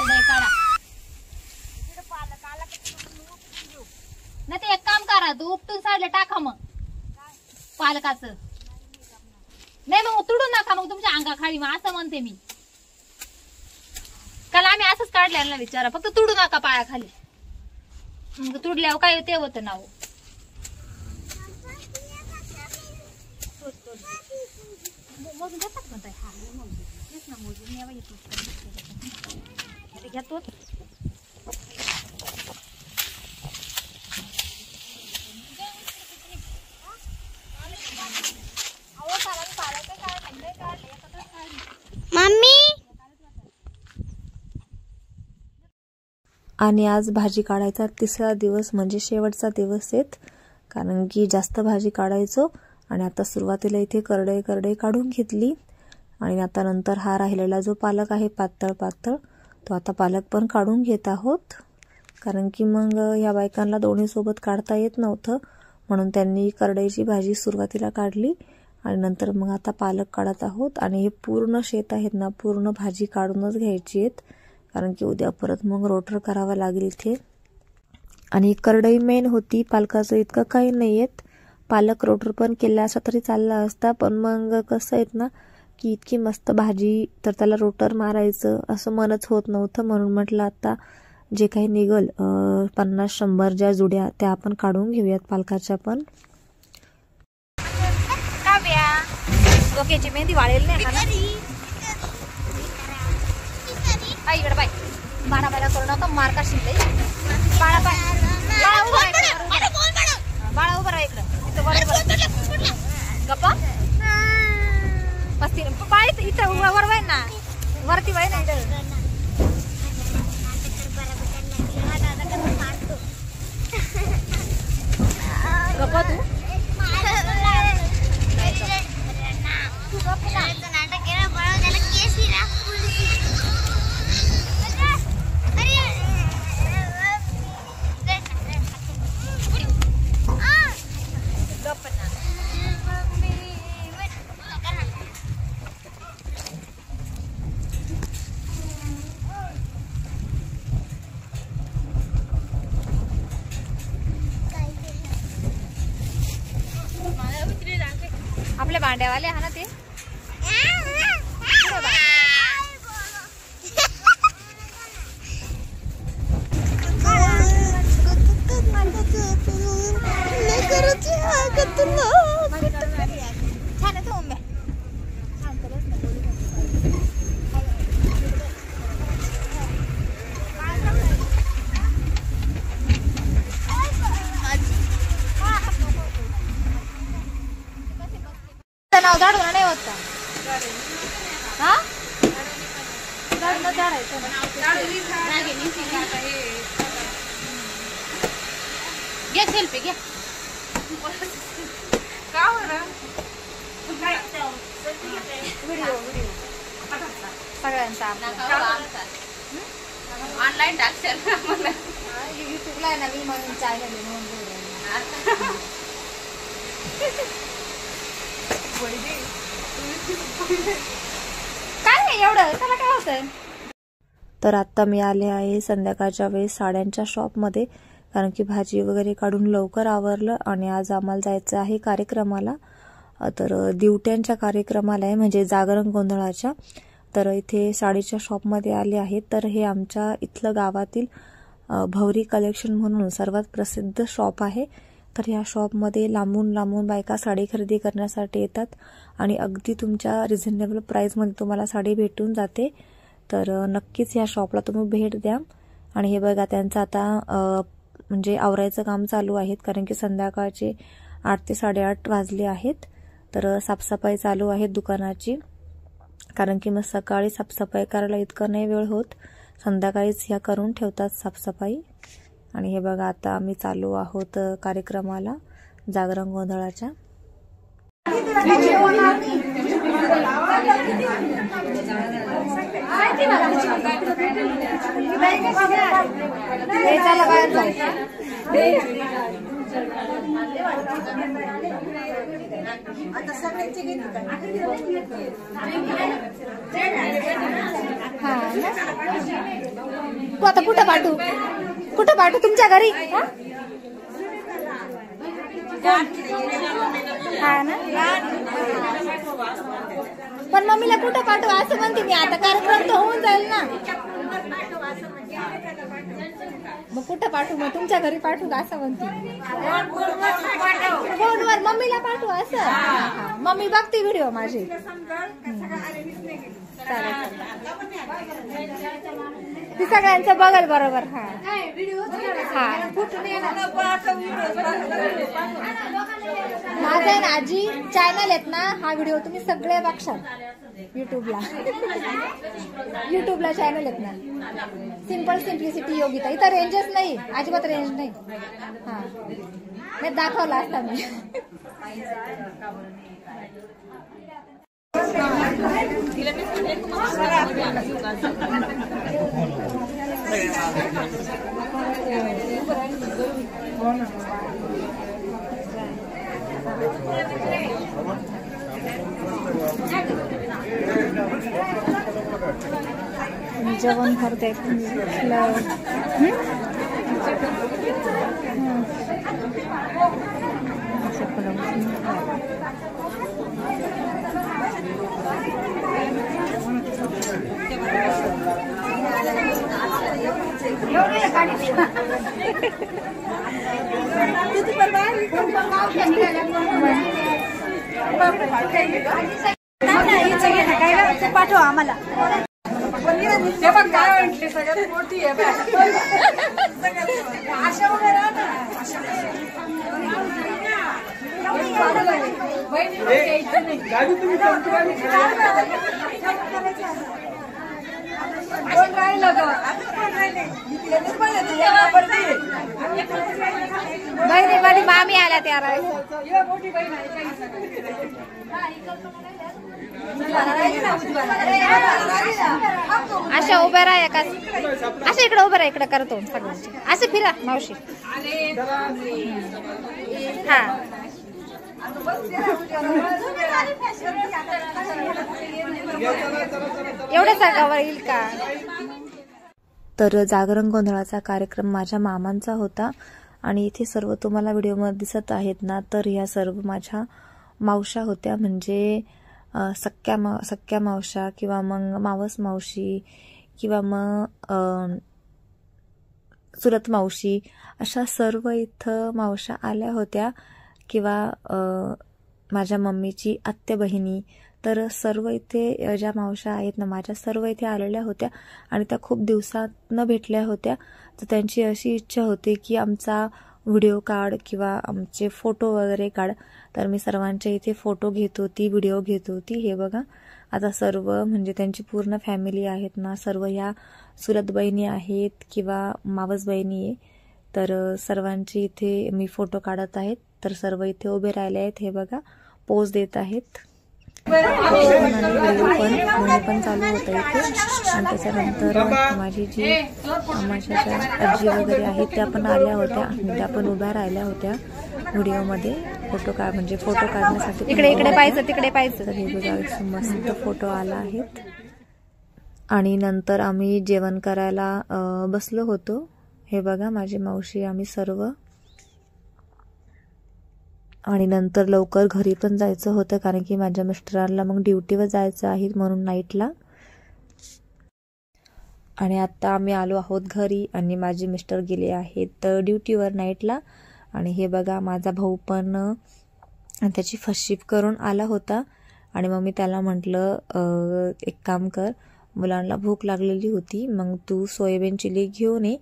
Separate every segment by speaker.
Speaker 1: करडई काढा. नाही ते एक काम करा, तू उपटून साईडला टाका मग पालकाचं. नाही मग तुडून नका मग तुमच्या अंगाखाली, मग असं म्हणते मी. काल आम्ही असंच काढलं ना विचारा, फक्त तुडू नका पायाखाली. मग तुडल्यावर काय ते होतं नाव. मोजून देतात म्हणताय. हा तेच ना, मोजून यावं येतो घेतो.
Speaker 2: आणि आज भाजी काढायचा तिसरा दिवस म्हणजे शेवटचा दिवस आहेत, कारण की जास्त भाजी काढायचो. आणि आता सुरुवातीला इथे करडई काढून घेतली. आणि आता नंतर हा राहिलेला जो पालक आहे पातळ पातळ, तो आता पालक पण काढून घेत आहोत. कारण की मग या बायकांना दोन्ही सोबत काढता येत नव्हतं, म्हणून त्यांनी करडईची भाजी सुरुवातीला काढली आणि नंतर मग आता पालक काढत आहोत. आणि हे पूर्ण शेत आहेत ना, पूर्ण भाजी काढूनच घ्यायची आहेत, कारण की उद्या परत मग रोटर करावं लागेल इथे. आणि करडई मेन होती, पालकाचं इतकं काही नाही येत. पालक रोटर पण केला असता तरी चालला असता, पण मग कसं आहेत ना की इतकी मस्त भाजी तर त्याला रोटर मारायचं असं मनच होत नव्हतं. म्हणून म्हटलं आता जे काही निघल 50-100 ज्या जुड्या त्या आपण काढून घेऊयात पालकाच्या पण.
Speaker 1: डोक्याची मेहंदी वाळेल नाही इकडे बाय. बारा करू नका, मार का शिकले. बाळा उभं राहा इकडं. गप्पा पस्ती पाय इथं वर वाय ना, वरती वाय ना इथं. गप्पा तू आपल्या भांड्यावाले हा ना ते. छान आहे तो उंब्या. नाव झाडून नाही होत का? हा घ्या सेल्फी घ्या. सगळ्यांचा ऑनलाईन टाकशाल युट्यूबला आहे ना, मी म्हणून चॅनल काय नाही एवढं, त्याला काय होतंय.
Speaker 2: तर आता मी आले आहे संध्याकाळच्या वेळेस साड्यांच्या शॉपमध्ये, कारण की भाजी वगैरे काढून लवकर आवरलं. आणि आज आम्हाला जायचं आहे कार्यक्रमाला, तर दिवट्यांच्या कार्यक्रमाला आहे, म्हणजे जागरण गोंधळाच्या. तर इथे साडीच्या शॉपमध्ये आले आहेत. तर हे आमच्या इथलं गावातील भवरी कलेक्शन म्हणून सर्वात प्रसिद्ध शॉप आहे. तर या शॉपमध्ये लांबून बायका साडी खरेदी करण्यासाठी येतात आणि अगदी तुमच्या रिझनेबल प्राईसमध्ये तुम्हाला साडी भेटून जाते. तर नक्कीच या शॉपला तुम्ही भेट द्या. आणि हे बघा त्यांचं आता म्हणजे आवरायचं काम चालू आहे, कारण की संध्याकाळचे 8 ते 8:30 वाजले आहेत. तर साफसफाई चालू आहे दुकानाची, कारण की मग सकाळी साफसफाई करायला इतकं नाही वेळ होत, संध्याकाळीच ह्या करून ठेवतात साफसफाई. आणि हे बघा आता आम्ही चालू आहोत कार्यक्रमाला जागरण गोंधळाच्या.
Speaker 1: तू आता कुठं पाठवू तुमच्या घरी? हा ना, पण मम्मीला कुठं पाठवू असं म्हणते मी. आता कार्यक्रम तर होऊन जाईल ना, मग कुठं पाठवू? मग तुमच्या घरी पाठवू का असं म्हणते. फोनवर मम्मीला पाठवू असं. मम्मी बघते व्हिडिओ माझे. ती सगळ्यांचं बघल बरोबर. हा माझा आहे ना आजी चॅनल आहेत ना, हा व्हिडिओ तुम्ही सगळे बघशाल युट्यूबला चॅनल आहेत ना. Simple simplicity Yogita. इथं रेंजच नाही, अजिबात रेंज नाही. हा मी दाखवला असता मी. जेवण करते पाठवा आम्हाला. ते बघ काय म्हटले, सगळ्यात मोठी आहे आशा वगैरे बहिणी माझी मामी आल्या त्या मोठी बहीण अशा उभ्या राहा का, अशा इकडे उभं राहा, इकडे करतो सगळ्यांची. असे फिरा मावशी. हा एवढं सांगावर येईल का.
Speaker 2: तर जागरण गोंधळाचा कार्यक्रम माझ्या मामांचा होता आणि इथे सर्व तुम्हाला व्हिडिओमध्ये दिसत आहेत ना, तर या सर्व माझ्या मावशा होत्या. म्हणजे सख्या मावशा किंवा मग मावस मावशी किंवा मग सुरत मावशी, अशा सर्व इथं मावशा आल्या होत्या. किंवा माझ्या मम्मीची आत्या बहिणी, तर सर्व इथे ज्या मावशा आहेत ना माझ्या, सर्व इथे आलेल्या होत्या आणि त्या खूप दिवसातनं भेटल्या होत्या. तर त्यांची अशी इच्छा होती की आमचा व्हिडिओ काढ किंवा आमचे फोटो वगैरे काढ. तर मी सर्वांच्या इथे फोटो घेत होती, व्हिडिओ घेत होती. हे बघा आता सर्व म्हणजे त्यांची पूर्ण फॅमिली आहेत ना, सर्व ह्या सुरत बहिणी आहेत किंवा मावस बहिणी आहे. तर सर्वांची इथे मी फोटो काढत आहेत. तर सर्व इथे उभे राहिले आहेत. हे बघा पोज देत आहेत. व्हिडिओ पण चालू होता इथे. आणि त्याच्यानंतर माझी जी माझ्या आजी वगैरे आहेत त्या पण आल्या होत्या आणि त्या पण उभ्या राहिल्या होत्या व्हिडिओमध्ये फोटो काढण्यासाठी.
Speaker 1: इकडे पाहिजे तिकडे पाहिजे.
Speaker 2: तर हे बघा मस्त फोटो आला आहेत. आणि नंतर आम्ही जेवण करायला बसलो होतो. हे बघा माझी मावशी, आम्ही सर्व. आणि नंतर लवकर घरी पण जायचं होतं कारण की माझ्या मिस्टरांना मग ड्युटीवर जायचं आहे म्हणून नाईटला. आणि आता आम्ही आलो आहोत घरी आणि माझे मिस्टर गेले आहेत ड्युटीवर नाईटला. आणि हे बघा माझा भाऊ पण त्याची फर्स्ट शिफ्ट करून आला होता. आणि मग मी त्याला म्हटलं एक काम कर, मुलांना भूक लागलेली होती, मग तू सोयाबीन चिली घेऊन ये.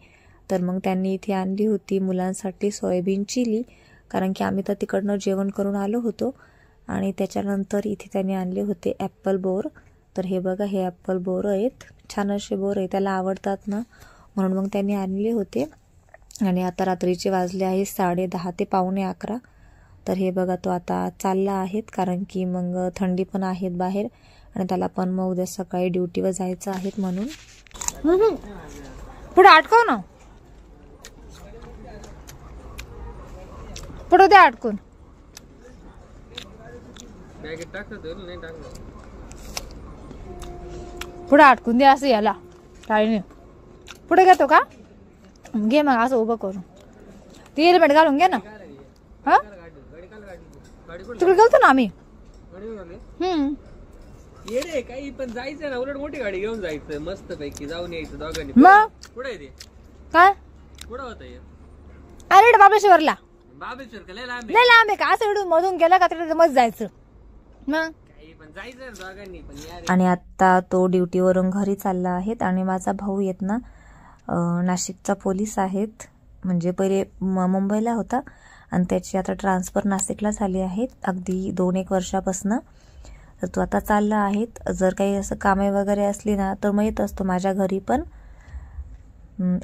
Speaker 2: तर मग त्यांनी इथे आणली होती मुलांसाठी सोयाबीन चिली, कारण की आम्ही तर तिकडनं जेवण करून आलो होतो. आणि त्याच्यानंतर इथे त्यांनी आणले होते ॲपल बोर. तर हे बघा हे ॲपल बोर आहेत, छान असे बोर आहे, त्याला आवडतात ना म्हणून मग त्यांनी आणले होते. आणि आता रात्रीचे वाजले आहे 10:30 ते 11:15. तर हे बघा तो आता चालला आहेत कारण की मग थंडी पण आहेत बाहेर आणि त्याला पण मग उद्या सकाळी ड्युटीवर जायचं आहे म्हणून.
Speaker 1: पुढे अटकव ना, पुढे द्या अटकून. पुढे अटकून द्या असं याला काय नाही. पुढे घेतो का? घे मग असं उभं करू. ती हेल्मेट घालून घे ना. हा तिकडे गेलतो ना आम्ही.
Speaker 3: येडे काही पण जायचं ना, उलट मोठी गाडी घेऊन जायचं मस्त पैकी जाऊन यायचं दोघांनी.
Speaker 1: मग
Speaker 3: कुठे ते
Speaker 1: काय
Speaker 3: कुठं होतं हे?
Speaker 1: अरे बाबेश्वरला.
Speaker 3: बाबेश्वर का लय लांब आहे?
Speaker 1: नाही लांब आहे का? असं इकडून मधून गेला का तिकडे मस्त जायचं. मग
Speaker 3: काही पण जायचं ना दोघांनी पण यार.
Speaker 2: आणि आता तो ड्युटीवरून घरी चालला आहेत आणि माझा भाऊ येत ना नाशिकचा पोलीस आहेत, म्हणजे पहिले मुंबईला होता आणि त्याची आता ट्रान्सफर नाशिकला झाली आहेत अगदी 2-1 वर्षापासून. तर तो आता चालला आहेत. जर काही असं कामे वगैरे असली ना तर मग येत असतो माझ्या घरी पण.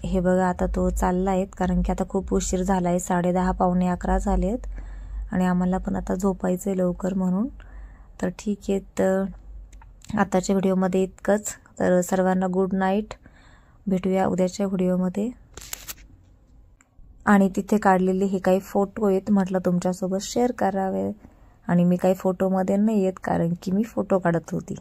Speaker 2: हे बघा आता तो चालला आहेत कारण की आता खूप उशीर झाला आहे, 10:30 पावणे 11 झाले आहेत आणि आम्हाला पण आता झोपायचं आहे लवकर म्हणून. तर ठीक आहे, तर आताच्या व्हिडिओमध्ये इतकंच. तर सर्वांना गुड नाईट. भेटूया उद्याच्या व्हिडिओमध्ये. आणि तिथे काढलेले हे काही फोटो आहेत, म्हटलं तुमच्यासोबत शेअर करावे. आणि मी काही फोटोमध्ये नाही येत कारण की मी फोटो काढत होती.